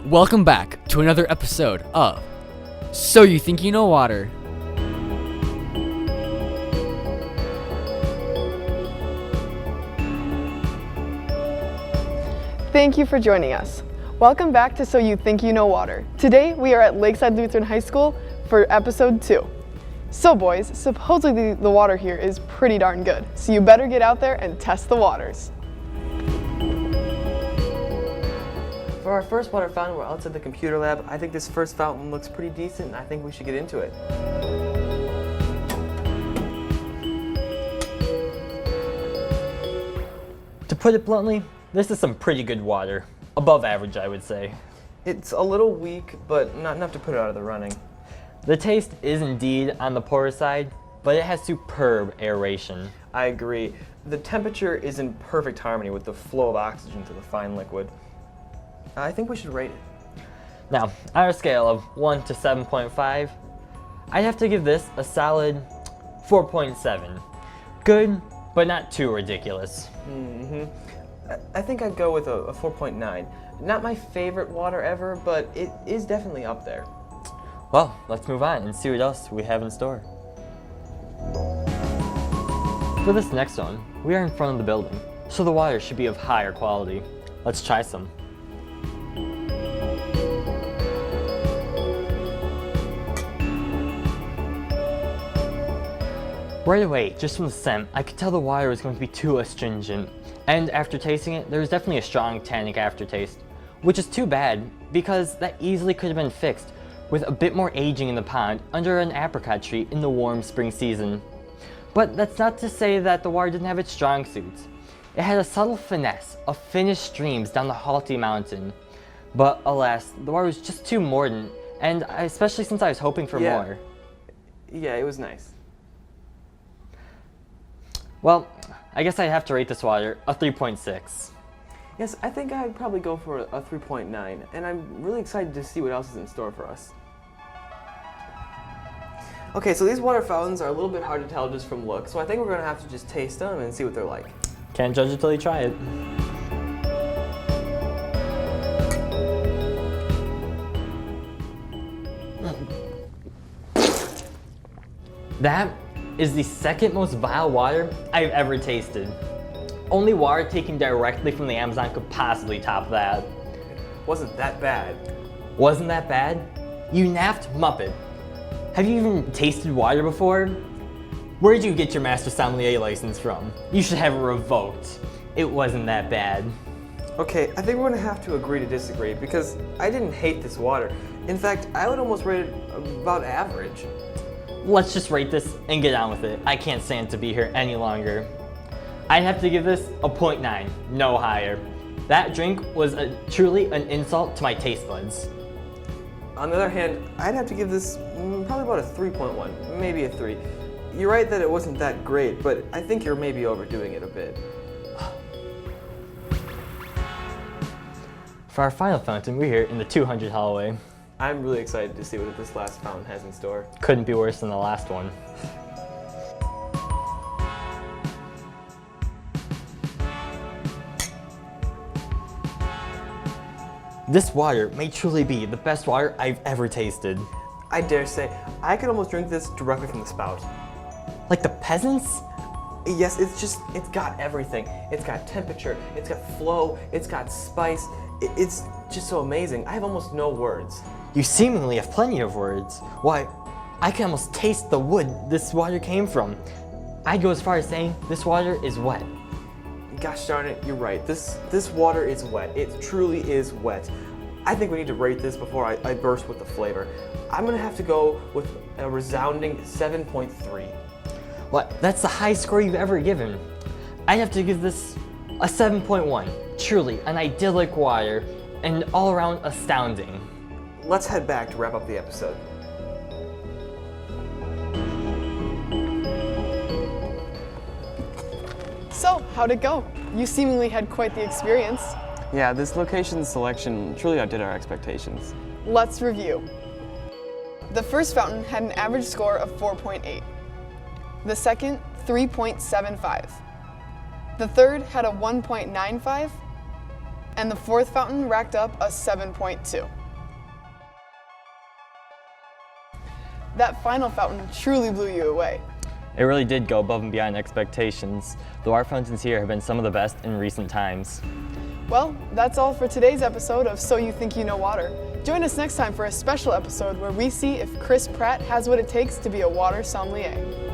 Welcome back to another episode of So You Think You Know Water. Thank you for joining us. Welcome back to So You Think You Know Water. Today we are at Lakeside Lutheran High School for episode 2. So boys, supposedly the water here is pretty darn good, so you better get out there and test the waters. For our first water fountain, we're outside the computer lab. I think this first fountain looks pretty decent, and I think we should get into it. To put it bluntly, this is some pretty good water. Above average, I would say. It's a little weak, but not enough to put it out of the running. The taste is indeed on the poorer side, but it has superb aeration. I agree. The temperature is in perfect harmony with the flow of oxygen to the fine liquid. I think we should rate it. Now, on a scale of 1 to 7.5, I'd have to give this a solid 4.7. Good, but not too ridiculous. I think I'd go with a 4.9. Not my favorite water ever, but it is definitely up there. Well, let's move on and see what else we have in store. For this next one, we are in front of the building, so the water should be of higher quality. Let's try some. Right away, just from the scent, I could tell the water was going to be too astringent. And after tasting it, there was definitely a strong tannic aftertaste, which is too bad because that easily could have been fixed with a bit more aging in the pond under an apricot tree in the warm spring season. But that's not to say that the water didn't have its strong suits. It had a subtle finesse of finished streams down the halty mountain. But alas, the water was just too mordant, and especially since I was hoping for more. Yeah, it was nice. Well, I guess I'd have to rate this water a 3.6. Yes, I think I'd probably go for a 3.9, and I'm really excited to see what else is in store for us. Okay, so these water fountains are a little bit hard to tell just from look, so I think we're gonna have to just taste them and see what they're like. Can't judge it till you try it. That is the second most vile water I've ever tasted. Only water taken directly from the Amazon could possibly top that. Wasn't that bad. Wasn't that bad? You naffed Muppet. Have you even tasted water before? Where did you get your Master Sommelier license from? You should have it revoked. It wasn't that bad. Okay, I think we're gonna have to agree to disagree because I didn't hate this water. In fact, I would almost rate it about average. Let's just rate this and get on with it. I can't stand to be here any longer. I'd have to give this a 0.9, no higher. That drink was truly an insult to my taste buds. On the other hand, I'd have to give this probably about a 3.1, maybe a 3. You're right that it wasn't that great, but I think you're maybe overdoing it a bit. For our final fountain, we're here in the 200 hallway. I'm really excited to see what this last fountain has in store. Couldn't be worse than the last one. This water may truly be the best water I've ever tasted. I dare say, I could almost drink this directly from the spout. Like the peasants? Yes, it's got everything. It's got temperature, it's got flow, it's got spice. It's just so amazing. I have almost no words. You seemingly have plenty of words. Why, I can almost taste the wood this water came from. I'd go as far as saying this water is wet. Gosh darn it, you're right. This water is wet. It truly is wet. I think we need to rate this before I burst with the flavor. I'm gonna have to go with a resounding 7.3. What? That's the highest score you've ever given. I'd have to give this a 7.1. Truly an idyllic water and all around astounding. Let's head back to wrap up the episode. So, how'd it go? You seemingly had quite the experience. Yeah, this location selection truly outdid our expectations. Let's review. The first fountain had an average score of 4.8. The second, 3.75. The third had a 1.95. And the fourth fountain racked up a 7.2. That final fountain truly blew you away. It really did go above and beyond expectations. The water fountains here have been some of the best in recent times. Well, that's all for today's episode of So You Think You Know Water. Join us next time for a special episode where we see if Chris Pratt has what it takes to be a water sommelier.